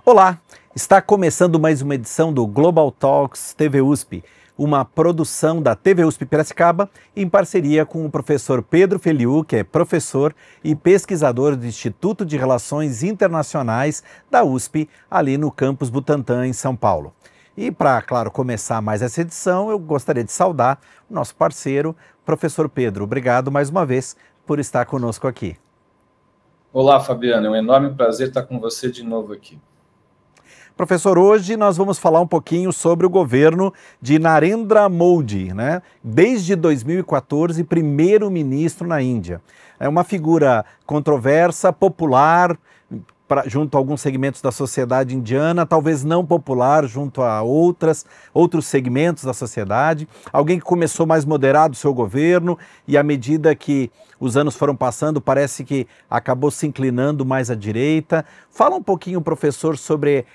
Olá, está começando mais uma edição do Global Talks TV USP, uma produção da TV USP Piracicaba em parceria com o professor Pedro Feliu, que é professor e pesquisador do Instituto de Relações Internacionais da USP, ali no campus Butantã, em São Paulo. E para, claro, começar mais essa edição, eu gostaria de saudar o nosso parceiro, professor Pedro. Obrigado mais uma vez por estar conosco aqui. Olá, Fabiano. É um enorme prazer estar com você de novo aqui. Professor, hoje nós vamos falar um pouquinho sobre o governo de Narendra Modi, né? Desde 2014, primeiro-ministro na Índia. É uma figura controversa, popular, junto a alguns segmentos da sociedade indiana, talvez não popular junto a outros segmentos da sociedade. Alguém que começou mais moderado o seu governo e à medida que os anos foram passando, parece que acabou se inclinando mais à direita. Fala um pouquinho, professor, sobre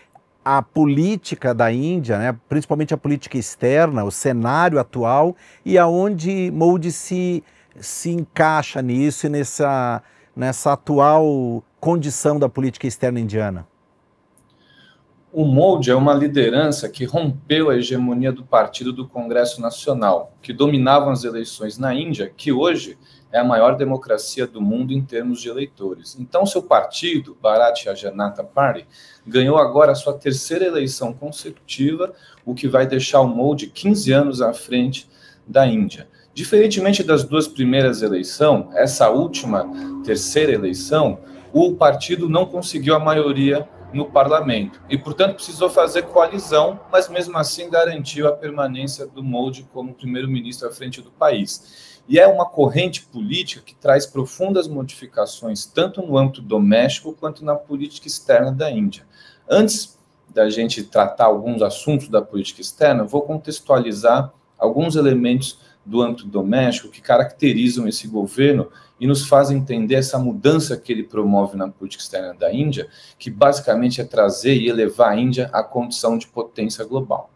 a política da Índia, né, principalmente a política externa, o cenário atual e aonde Modi se encaixa nisso e nessa atual condição da política externa indiana. O Modi é uma liderança que rompeu a hegemonia do partido do Congresso Nacional, que dominavam as eleições na Índia, que hoje é a maior democracia do mundo em termos de eleitores. Então, seu partido, Bharatiya Janata Party, ganhou agora a sua terceira eleição consecutiva, o que vai deixar o Modi 15 anos à frente da Índia. Diferentemente das duas primeiras eleições, essa última terceira eleição, o partido não conseguiu a maioria no parlamento e, portanto, precisou fazer coalizão, mas mesmo assim garantiu a permanência do Modi como primeiro-ministro à frente do país. E é uma corrente política que traz profundas modificações tanto no âmbito doméstico quanto na política externa da Índia. Antes da gente tratar alguns assuntos da política externa, vou contextualizar alguns elementos do âmbito doméstico que caracterizam esse governo e nos fazem entender essa mudança que ele promove na política externa da Índia, que basicamente é trazer e elevar a Índia à condição de potência global.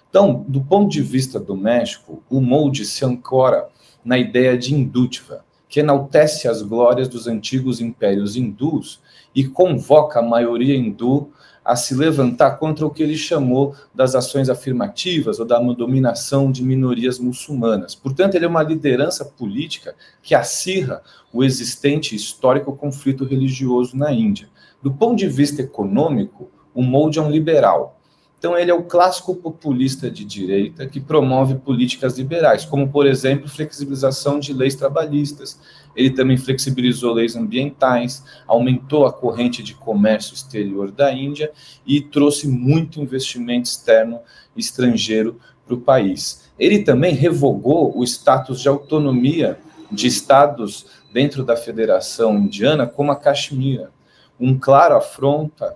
Então, do ponto de vista doméstico, o Modi se ancora na ideia de Hindutva, que enaltece as glórias dos antigos impérios hindus e convoca a maioria hindu a se levantar contra o que ele chamou das ações afirmativas ou da dominação de minorias muçulmanas. Portanto, ele é uma liderança política que acirra o existente histórico conflito religioso na Índia. Do ponto de vista econômico, o Modi é um liberal. Então, ele é o clássico populista de direita que promove políticas liberais, como, por exemplo, flexibilização de leis trabalhistas. Ele também flexibilizou leis ambientais, aumentou a corrente de comércio exterior da Índia e trouxe muito investimento externo estrangeiro para o país. Ele também revogou o status de autonomia de estados dentro da Federação Indiana, como a Caxemira, um claro afronta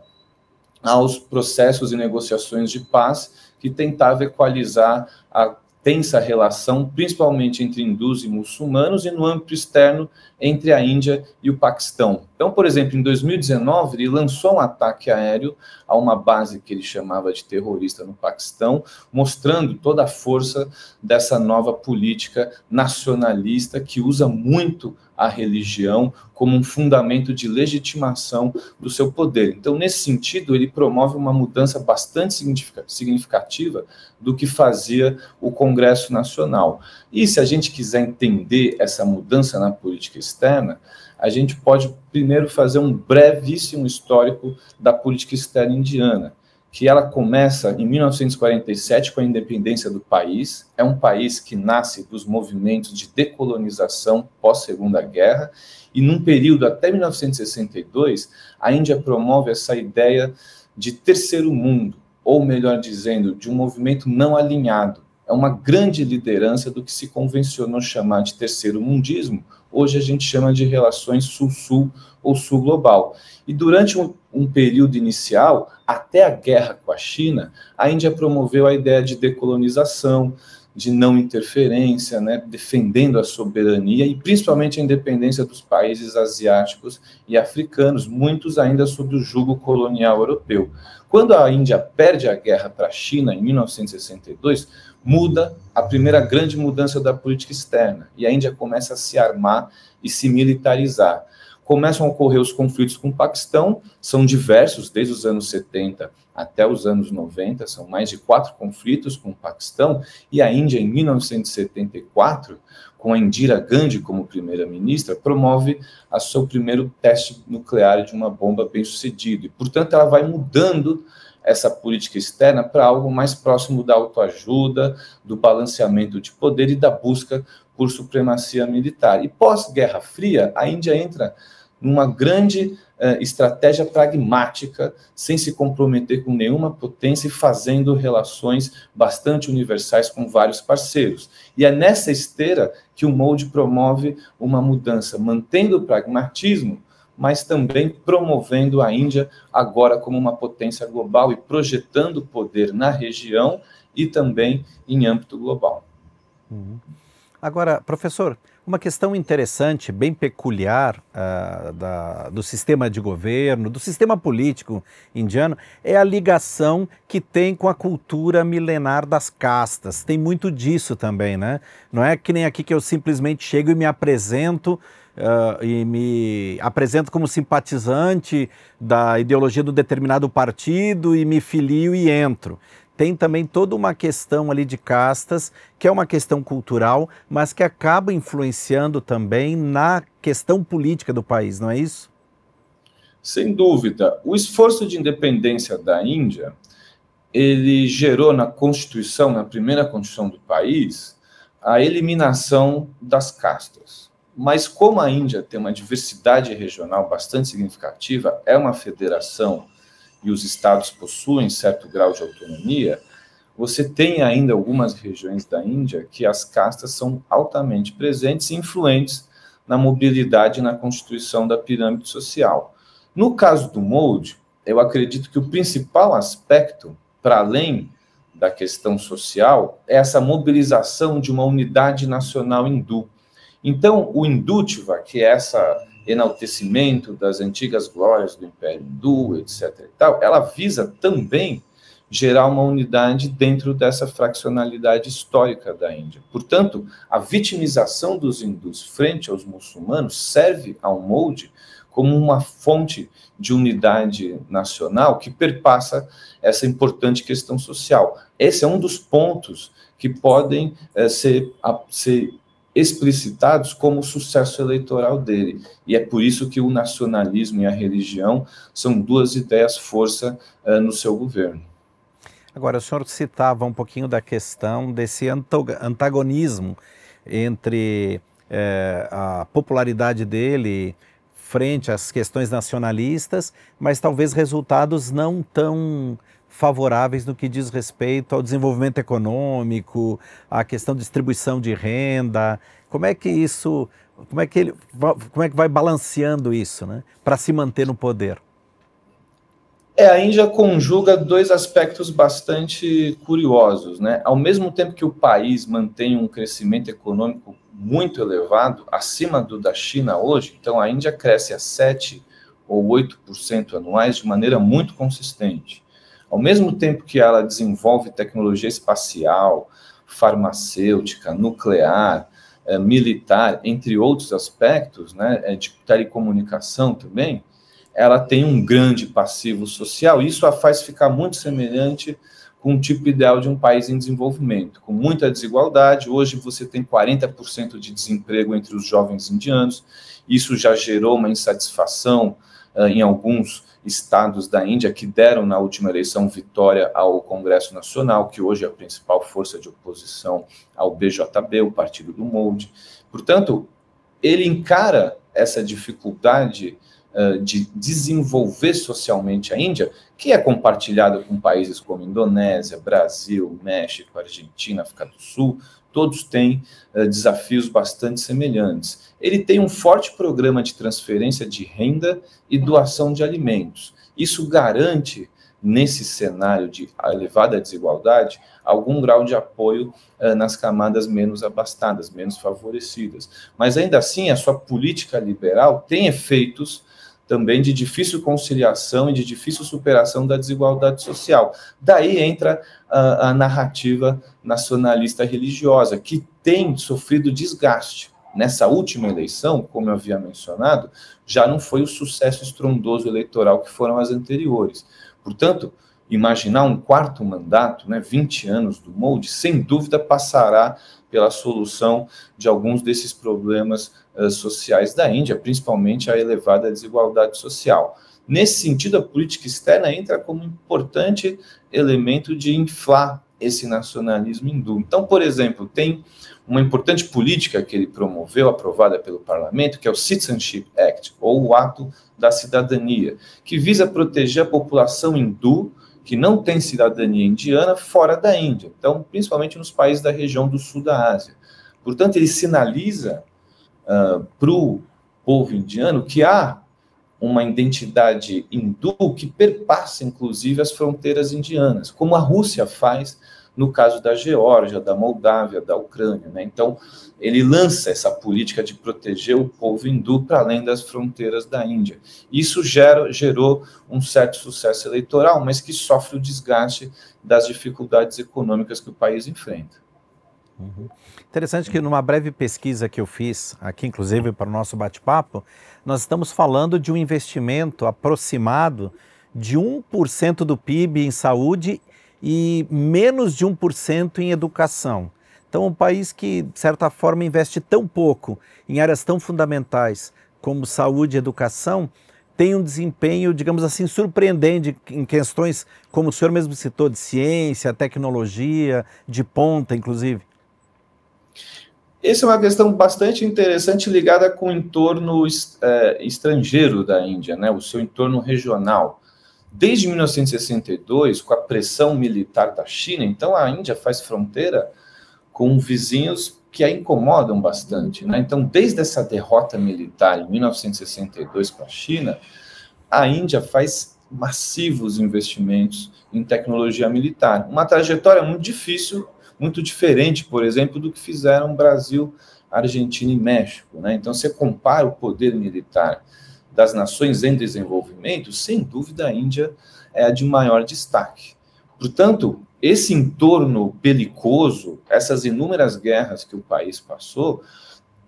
aos processos e negociações de paz que tentava equalizar a tensa relação, principalmente entre hindus e muçulmanos, e no âmbito externo entre a Índia e o Paquistão. Então, por exemplo, em 2019, ele lançou um ataque aéreo a uma base que ele chamava de terrorista no Paquistão, mostrando toda a força dessa nova política nacionalista que usa muito a religião como um fundamento de legitimação do seu poder. Então, nesse sentido, ele promove uma mudança bastante significativa do que fazia o Congresso Nacional. E se a gente quiser entender essa mudança na política externa, a gente pode primeiro fazer um brevíssimo histórico da política externa indiana, que ela começa em 1947 com a independência do país. É um país que nasce dos movimentos de decolonização pós-Segunda Guerra, e num período até 1962, a Índia promove essa ideia de terceiro mundo, ou melhor dizendo, de um movimento não alinhado. É uma grande liderança do que se convencionou chamar de terceiro mundismo. Hoje a gente chama de relações sul-sul ou sul-global. E durante um período inicial, até a guerra com a China, a Índia promoveu a ideia de decolonização, de não interferência, né, defendendo a soberania e principalmente a independência dos países asiáticos e africanos, muitos ainda sob o jugo colonial europeu. Quando a Índia perde a guerra para a China em 1962, muda a primeira grande mudança da política externa e a Índia começa a se armar e se militarizar. começam a ocorrer os conflitos com o Paquistão, são diversos, desde os anos 70 até os anos 90, são mais de 4 conflitos com o Paquistão, e a Índia, em 1974, com a Indira Gandhi como primeira-ministra, promove o seu primeiro teste nuclear de uma bomba bem-sucedido. E, portanto, ela vai mudando essa política externa para algo mais próximo da autoajuda, do balanceamento de poder e da busca por supremacia militar. E pós-Guerra Fria, a Índia entra numa grande estratégia pragmática, sem se comprometer com nenhuma potência e fazendo relações bastante universais com vários parceiros. E é nessa esteira que o Modi promove uma mudança, mantendo o pragmatismo, mas também promovendo a Índia agora como uma potência global e projetando poder na região e também em âmbito global. Agora, professor, uma questão interessante, bem peculiar do sistema de governo, do sistema político indiano, é a ligação que tem com a cultura milenar das castas. Tem muito disso também, né? Não é que nem aqui que eu simplesmente chego e me apresento como simpatizante da ideologia do determinado partido e me filio e entro. Tem também toda uma questão ali de castas, que é uma questão cultural, mas que acaba influenciando também na questão política do país, não é isso? Sem dúvida. O esforço de independência da Índia, ele gerou na Constituição, na primeira Constituição do país, a eliminação das castas. Mas como a Índia tem uma diversidade regional bastante significativa, é uma federação e os estados possuem certo grau de autonomia, você tem ainda algumas regiões da Índia que as castas são altamente presentes e influentes na mobilidade e na constituição da pirâmide social. No caso do Modi, eu acredito que o principal aspecto, para além da questão social, é essa mobilização de uma unidade nacional hindu. Então, o Hindutva, que é essa enaltecimento das antigas glórias do Império Hindu, etc. e tal, ela visa também gerar uma unidade dentro dessa fraccionalidade histórica da Índia. Portanto, a vitimização dos hindus frente aos muçulmanos serve ao Modi como uma fonte de unidade nacional que perpassa essa importante questão social. Esse é um dos pontos que podem ser explicitados como o sucesso eleitoral dele. E é por isso que o nacionalismo e a religião são duas ideias força no seu governo. Agora, o senhor citava um pouquinho da questão desse antagonismo entre a popularidade dele frente às questões nacionalistas, mas talvez resultados não tão favoráveis no que diz respeito ao desenvolvimento econômico, à questão de distribuição de renda. Como é que vai balanceando isso, né, para se manter no poder? A Índia conjuga dois aspectos bastante curiosos, né? Ao mesmo tempo que o país mantém um crescimento econômico muito elevado, acima do da China hoje, então a Índia cresce a 7 ou 8% anuais de maneira muito consistente. Ao mesmo tempo que ela desenvolve tecnologia espacial, farmacêutica, nuclear, militar, entre outros aspectos, né, de telecomunicação também, ela tem um grande passivo social, e isso a faz ficar muito semelhante com o tipo ideal de um país em desenvolvimento, com muita desigualdade. Hoje você tem 40% de desemprego entre os jovens indianos, isso já gerou uma insatisfação em alguns estados da Índia que deram na última eleição vitória ao Congresso Nacional, que hoje é a principal força de oposição ao BJP, o partido do Modi. Portanto, ele encara essa dificuldade de desenvolver socialmente a Índia, que é compartilhada com países como Indonésia, Brasil, México, Argentina, África do Sul, todos têm desafios bastante semelhantes. Ele tem um forte programa de transferência de renda e doação de alimentos. Isso garante, nesse cenário de elevada desigualdade, algum grau de apoio nas camadas menos abastadas, menos favorecidas. Mas, ainda assim, a sua política liberal tem efeitos também de difícil conciliação e de difícil superação da desigualdade social. Daí entra a narrativa nacionalista religiosa, que tem sofrido desgaste nessa última eleição, como eu havia mencionado, já não foi o sucesso estrondoso eleitoral que foram as anteriores. Portanto, imaginar um quarto mandato, 20 anos do Modi, sem dúvida passará pela solução de alguns desses problemas sociais da Índia, principalmente a elevada desigualdade social. Nesse sentido, a política externa entra como importante elemento de inflar esse nacionalismo hindu. Então, por exemplo, tem uma importante política que ele promoveu, aprovada pelo parlamento, que é o Citizenship Act, ou o Ato da Cidadania, que visa proteger a população hindu que não tem cidadania indiana fora da Índia, então, principalmente nos países da região do sul da Ásia. Portanto, ele sinaliza para o povo indiano que há uma identidade hindu que perpassa, inclusive, as fronteiras indianas, como a Rússia faz no caso da Geórgia, da Moldávia, da Ucrânia. Então, ele lança essa política de proteger o povo hindu para além das fronteiras da Índia. Isso gerou um certo sucesso eleitoral, mas que sofre o desgaste das dificuldades econômicas que o país enfrenta. Uhum. Interessante que numa breve pesquisa que eu fiz, aqui inclusive para o nosso bate-papo, nós estamos falando de um investimento aproximado de 1% do PIB em saúde e menos de 1% em educação. Então, um país que, de certa forma, investe tão pouco em áreas tão fundamentais como saúde e educação, tem um desempenho, digamos assim, surpreendente em questões, como o senhor mesmo citou, de ciência, tecnologia, de ponta, inclusive. Essa é uma questão bastante interessante ligada com o entorno estrangeiro da Índia, o seu entorno regional. Desde 1962, com a pressão militar da China, então a Índia faz fronteira com vizinhos que a incomodam bastante. Então, desde essa derrota militar em 1962 com a China, a Índia faz massivos investimentos em tecnologia militar. Uma trajetória muito difícil, muito diferente, por exemplo, do que fizeram Brasil, Argentina e México. Então, você compara o poder militar das nações em desenvolvimento, sem dúvida a Índia é a de maior destaque. Portanto, esse entorno belicoso, essas inúmeras guerras que o país passou,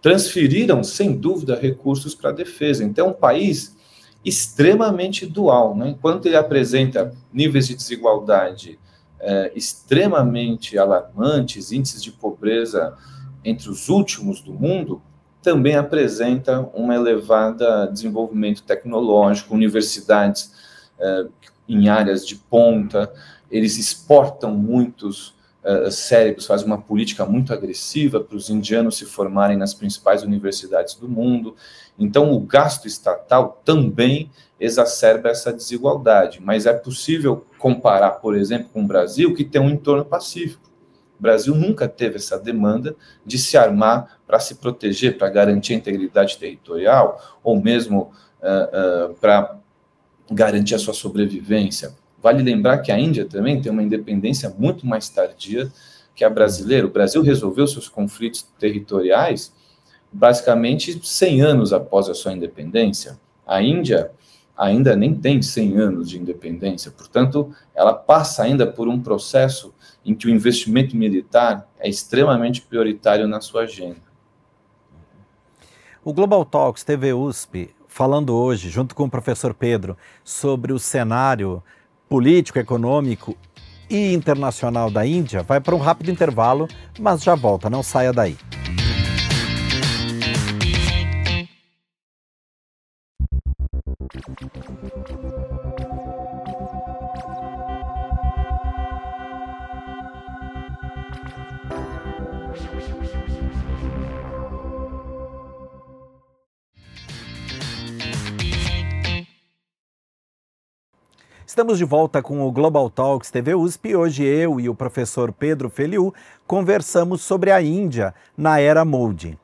transferiram, sem dúvida, recursos para a defesa. Então, é um país extremamente dual. Enquanto ele apresenta níveis de desigualdade extremamente alarmantes, índices de pobreza entre os últimos do mundo, também apresenta um elevado desenvolvimento tecnológico, universidades em áreas de ponta, eles exportam muitos cérebros, fazem uma política muito agressiva para os indianos se formarem nas principais universidades do mundo. Então, o gasto estatal também exacerba essa desigualdade, mas é possível comparar, por exemplo, com o Brasil, que tem um entorno pacífico. O Brasil nunca teve essa demanda de se armar para se proteger, para garantir a integridade territorial, ou mesmo para garantir a sua sobrevivência. Vale lembrar que a Índia também tem uma independência muito mais tardia que a brasileira. O Brasil resolveu seus conflitos territoriais basicamente 100 anos após a sua independência. A Índia ainda nem tem 100 anos de independência, portanto, ela passa ainda por um processo em que o investimento militar é extremamente prioritário na sua agenda. O Global Talks TV USP, falando hoje, junto com o professor Pedro, sobre o cenário político, econômico e internacional da Índia, vai para um rápido intervalo, mas já volta, não saia daí. Estamos de volta com o Global Talks TV USP e hoje eu e o professor Pedro Feliu conversamos sobre a Índia na era Modi.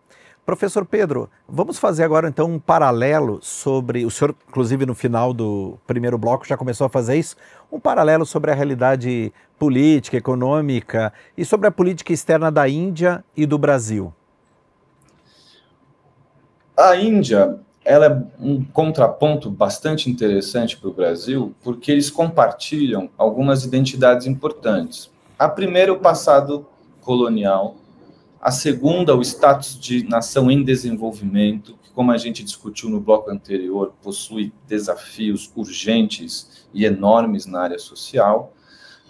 Professor Pedro, vamos fazer agora então um paralelo sobre, o senhor inclusive no final do primeiro bloco já começou a fazer isso, um paralelo sobre a realidade política, econômica e sobre a política externa da Índia e do Brasil. A Índia, ela é um contraponto bastante interessante para o Brasil, porque eles compartilham algumas identidades importantes. A primeira, o passado colonial A segunda, o status de nação em desenvolvimento, que, como a gente discutiu no bloco anterior, possui desafios urgentes e enormes na área social.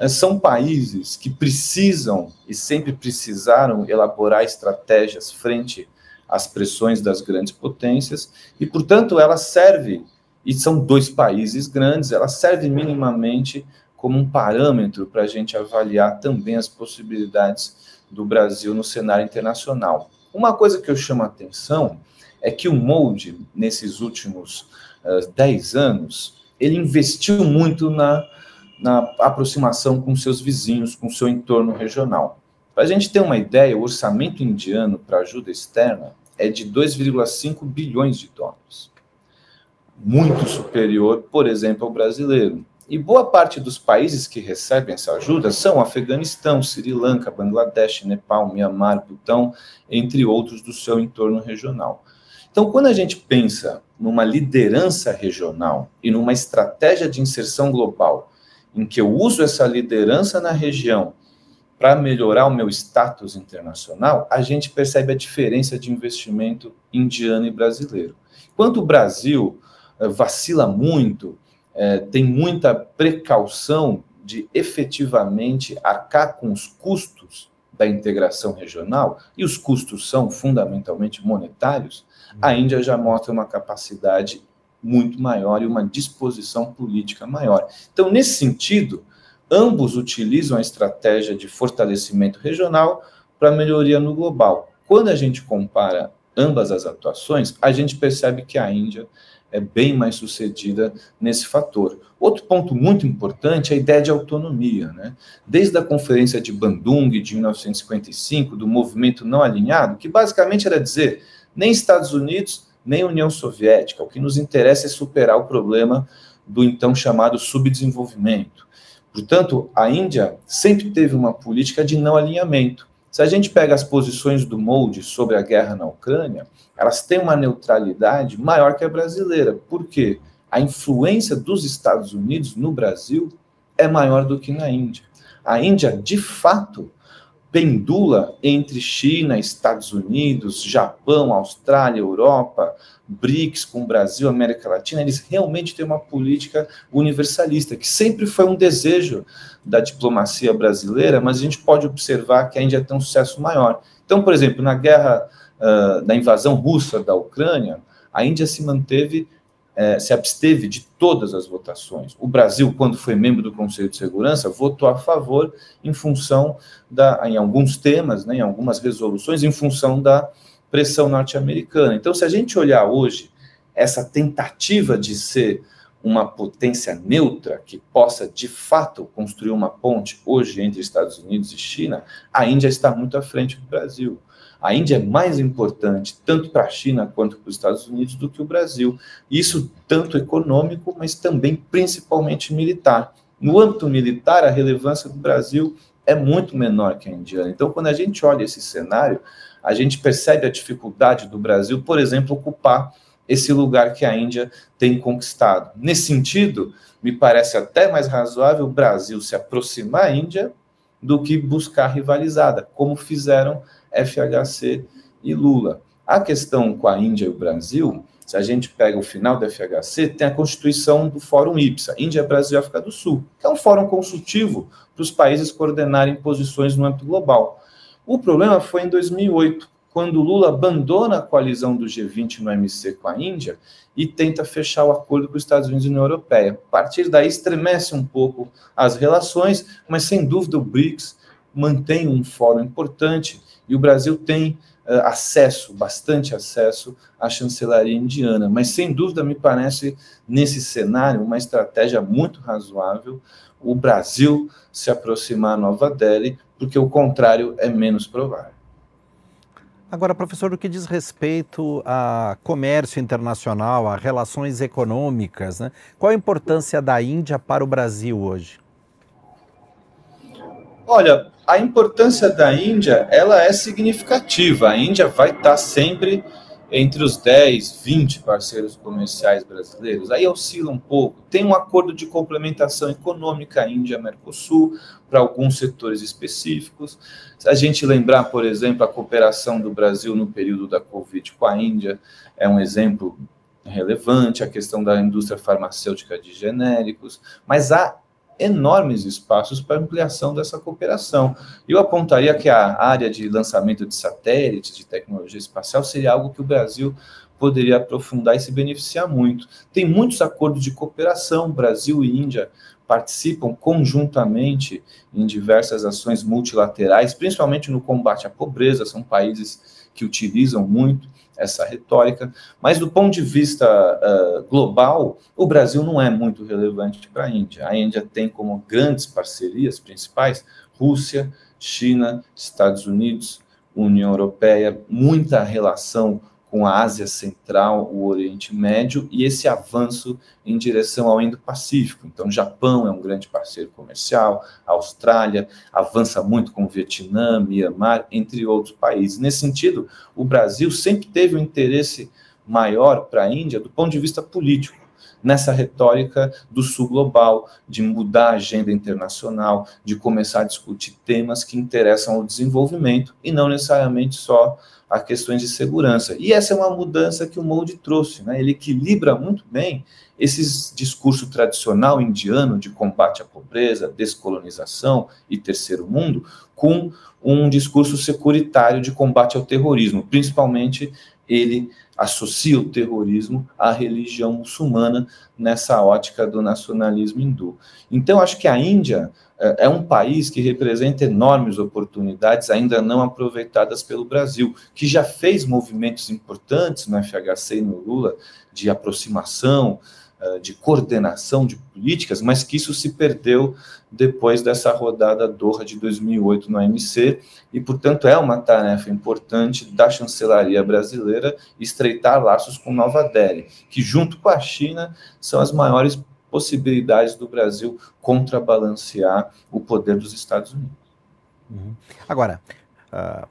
São países que precisam e sempre precisaram elaborar estratégias frente às pressões das grandes potências e, portanto, ela serve, e são dois países grandes, ela serve minimamente como um parâmetro para a gente avaliar também as possibilidades do Brasil no cenário internacional. Uma coisa que eu chamo a atenção é que o MOLDE, nesses últimos 10 anos, ele investiu muito na aproximação com seus vizinhos, com seu entorno regional. Para a gente ter uma ideia, o orçamento indiano para ajuda externa é de 2,5 bilhões de dólares. Muito superior, por exemplo, ao brasileiro. E boa parte dos países que recebem essa ajuda são Afeganistão, Sri Lanka, Bangladesh, Nepal, Mianmar, Butão, entre outros do seu entorno regional. Então, quando a gente pensa numa liderança regional e numa estratégia de inserção global, em que eu uso essa liderança na região para melhorar o meu status internacional, a gente percebe a diferença de investimento indiano e brasileiro. Enquanto o Brasil vacila muito, tem muita precaução de efetivamente arcar com os custos da integração regional, e os custos são fundamentalmente monetários, a Índia já mostra uma capacidade muito maior e uma disposição política maior. Então, nesse sentido, ambos utilizam a estratégia de fortalecimento regional para melhoria no global. Quando a gente compara ambas as atuações, a gente percebe que a Índia é bem mais sucedida nesse fator. Outro ponto muito importante é a ideia de autonomia, né? Desde a Conferência de Bandung, de 1955, do movimento não alinhado, que basicamente era dizer, nem Estados Unidos, nem União Soviética, o que nos interessa é superar o problema do então chamado subdesenvolvimento. Portanto, a Índia sempre teve uma política de não alinhamento. Se a gente pega as posições do MOLDE sobre a guerra na Ucrânia, elas têm uma neutralidade maior que a brasileira. Por quê? A influência dos Estados Unidos no Brasil é maior do que na Índia. A Índia, de fato, pendula entre China, Estados Unidos, Japão, Austrália, Europa, BRICS com o Brasil, América Latina. Eles realmente têm uma política universalista, que sempre foi um desejo da diplomacia brasileira, mas a gente pode observar que a Índia tem um sucesso maior. Então, por exemplo, na guerra da invasão russa da Ucrânia, a Índia se absteve de todas as votações. O Brasil, quando foi membro do Conselho de Segurança, votou a favor em função em alguns temas, né, em algumas resoluções, em função da pressão norte-americana. Então, se a gente olhar hoje essa tentativa de ser uma potência neutra que possa, de fato, construir uma ponte hoje entre Estados Unidos e China, a Índia está muito à frente do Brasil. A Índia é mais importante, tanto para a China quanto para os Estados Unidos, do que o Brasil. Isso tanto econômico, mas também principalmente militar. No âmbito militar, a relevância do Brasil é muito menor que a indiana. Então, quando a gente olha esse cenário, a gente percebe a dificuldade do Brasil, por exemplo, ocupar esse lugar que a Índia tem conquistado. Nesse sentido, me parece até mais razoável o Brasil se aproximar à Índia do que buscar rivalizada, como fizeram FHC e Lula. A questão com a Índia e o Brasil, se a gente pega o final do FHC, tem a constituição do Fórum IPSA, Índia, Brasil e África do Sul, que é um fórum consultivo para os países coordenarem posições no âmbito global. O problema foi em 2008, quando Lula abandona a coalizão do G20 no OMC com a Índia e tenta fechar o acordo com os Estados Unidos e a União Europeia. A partir daí, estremece um pouco as relações, mas, sem dúvida, o BRICS mantém um fórum importante e o Brasil tem bastante acesso à chancelaria indiana. Mas, sem dúvida, me parece, nesse cenário, uma estratégia muito razoável o Brasil se aproximar a Nova Delhi, porque o contrário é menos provável. Agora, professor, no que diz respeito a comércio internacional, a relações econômicas, né? Qual a importância da Índia para o Brasil hoje? Olha, a importância da Índia, ela é significativa. A Índia vai estar sempre entre os 10, 20 parceiros comerciais brasileiros. Aí oscila um pouco. Tem um acordo de complementação econômica Índia-Mercosul para alguns setores específicos. Se a gente lembrar, por exemplo, a cooperação do Brasil no período da Covid com a Índia, é um exemplo relevante, a questão da indústria farmacêutica de genéricos, mas há enormes espaços para ampliação dessa cooperação. Eu apontaria que a área de lançamento de satélites, de tecnologia espacial, seria algo que o Brasil poderia aprofundar e se beneficiar muito. Tem muitos acordos de cooperação, Brasil e Índia participam conjuntamente em diversas ações multilaterais, principalmente no combate à pobreza, são países que utilizam muito essa retórica, mas do ponto de vista global, o Brasil não é muito relevante para a Índia. A Índia tem como grandes parcerias principais Rússia, China, Estados Unidos, União Europeia, muita relação com a Ásia Central, o Oriente Médio, e esse avanço em direção ao Indo-Pacífico. Então, o Japão é um grande parceiro comercial, a Austrália avança muito com o Vietnã, Mianmar, entre outros países. Nesse sentido, o Brasil sempre teve um interesse maior para a Índia do ponto de vista político, nessa retórica do sul global, de mudar a agenda internacional, de começar a discutir temas que interessam ao desenvolvimento e não necessariamente só a questões de segurança. E essa é uma mudança que o Modi trouxe, né? Ele equilibra muito bem esse discurso tradicional indiano de combate à pobreza, descolonização e terceiro mundo, com um discurso securitário de combate ao terrorismo. Principalmente, ele associa o terrorismo à religião muçulmana nessa ótica do nacionalismo hindu. Então, acho que a Índia é um país que representa enormes oportunidades ainda não aproveitadas pelo Brasil, que já fez movimentos importantes no FHC e no Lula de aproximação, de coordenação de políticas, mas que isso se perdeu depois dessa rodada Doha de 2008 no OMC, e, portanto, é uma tarefa importante da chancelaria brasileira estreitar laços com Nova Delhi, que, junto com a China, são as maiores possibilidades do Brasil contrabalancear o poder dos Estados Unidos. Agora,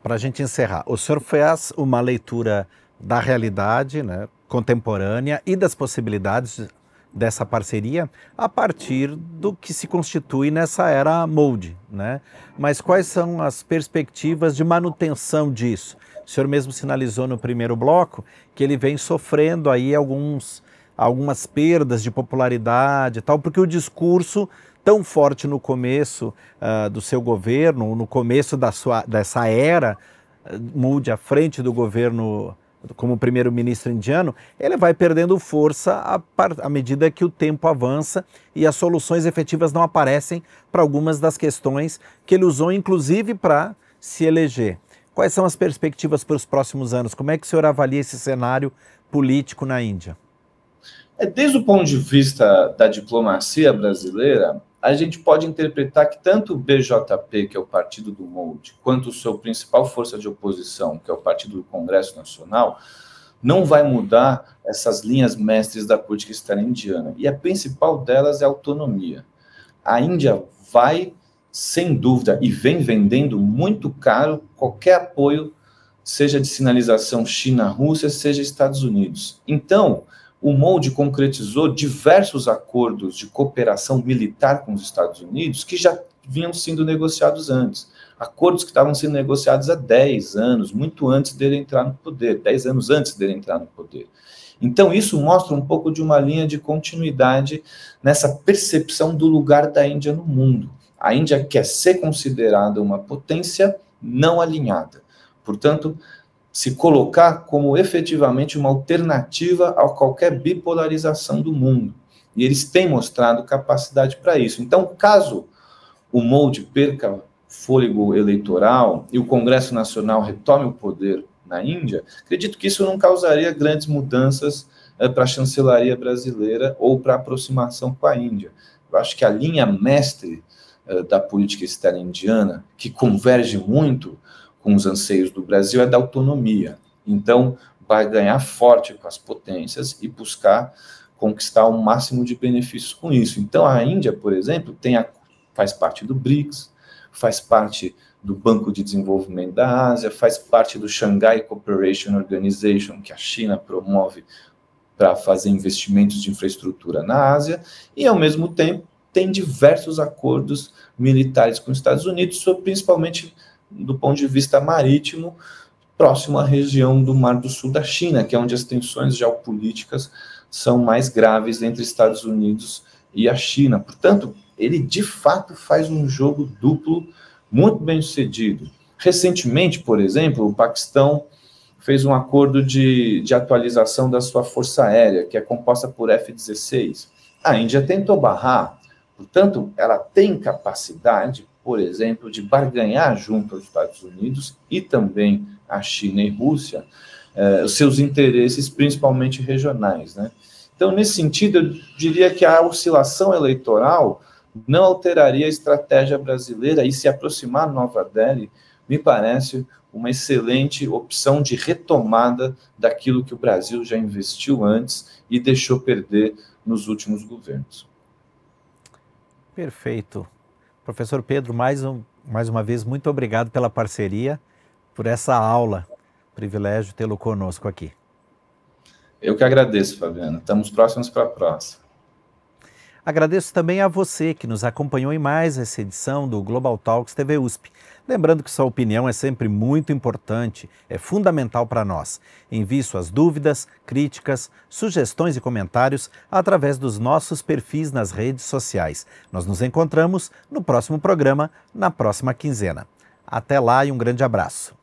para a gente encerrar, o senhor fez uma leitura da realidade, né, contemporânea e das possibilidades dessa parceria a partir do que se constitui nessa era Modi, né? Mas quais são as perspectivas de manutenção disso? O senhor mesmo sinalizou no primeiro bloco que ele vem sofrendo aí algumas perdas de popularidade e tal, porque o discurso tão forte no começo do seu governo, no começo dessa era, Modi à frente do governo como primeiro-ministro indiano, ele vai perdendo força à medida que o tempo avança e as soluções efetivas não aparecem para algumas das questões que ele usou, inclusive, para se eleger. Quais são as perspectivas para os próximos anos? Como é que o senhor avalia esse cenário político na Índia? Desde o ponto de vista da diplomacia brasileira, a gente pode interpretar que tanto o BJP, que é o partido do Modi, quanto a sua principal força de oposição, que é o Partido do Congresso Nacional, não vai mudar essas linhas mestres da política externa indiana. E a principal delas é a autonomia. A Índia vai, sem dúvida, e vem vendendo muito caro qualquer apoio, seja de sinalização China-Rússia, seja Estados Unidos. Então, o Modi concretizou diversos acordos de cooperação militar com os Estados Unidos que já vinham sendo negociados antes. Acordos que estavam sendo negociados há 10 anos, muito antes dele entrar no poder, 10 anos antes dele entrar no poder. Então, isso mostra um pouco de uma linha de continuidade nessa percepção do lugar da Índia no mundo. A Índia quer ser considerada uma potência não alinhada. Portanto, se colocar como efetivamente uma alternativa a qualquer bipolarização do mundo. E eles têm mostrado capacidade para isso. Então, caso o Modi perca fôlego eleitoral e o Congresso Nacional retome o poder na Índia, acredito que isso não causaria grandes mudanças para a chancelaria brasileira ou para a aproximação com a Índia. Eu acho que a linha mestre da política externa indiana, que converge muito com os anseios do Brasil, é da autonomia. Então, vai ganhar forte com as potências e buscar conquistar o máximo de benefícios com isso. Então, a Índia, por exemplo, faz parte do BRICS, faz parte do Banco de Desenvolvimento da Ásia, faz parte do Shanghai Cooperation Organization, que a China promove para fazer investimentos de infraestrutura na Ásia, e, ao mesmo tempo, tem diversos acordos militares com os Estados Unidos, principalmente do ponto de vista marítimo, próximo à região do Mar do Sul da China, que é onde as tensões geopolíticas são mais graves entre Estados Unidos e a China. Portanto, ele de fato faz um jogo duplo muito bem sucedido. Recentemente, por exemplo, o Paquistão fez um acordo de atualização da sua força aérea, que é composta por F-16. A Índia tentou barrar, portanto, ela tem capacidade, por exemplo, de barganhar junto aos Estados Unidos e também a China e Rússia, os seus interesses, principalmente regionais, né? Então, nesse sentido, eu diria que a oscilação eleitoral não alteraria a estratégia brasileira, e se aproximar Nova Delhi me parece uma excelente opção de retomada daquilo que o Brasil já investiu antes e deixou perder nos últimos governos. Perfeito. Professor Pedro, mais uma vez, muito obrigado pela parceria, por essa aula. Privilégio tê-lo conosco aqui. Eu que agradeço, Fabiano. Estamos próximos para a próxima. Agradeço também a você que nos acompanhou em mais essa edição do Global Talks TV USP. Lembrando que sua opinião é sempre muito importante, é fundamental para nós. Envie suas dúvidas, críticas, sugestões e comentários através dos nossos perfis nas redes sociais. Nós nos encontramos no próximo programa, na próxima quinzena. Até lá e um grande abraço.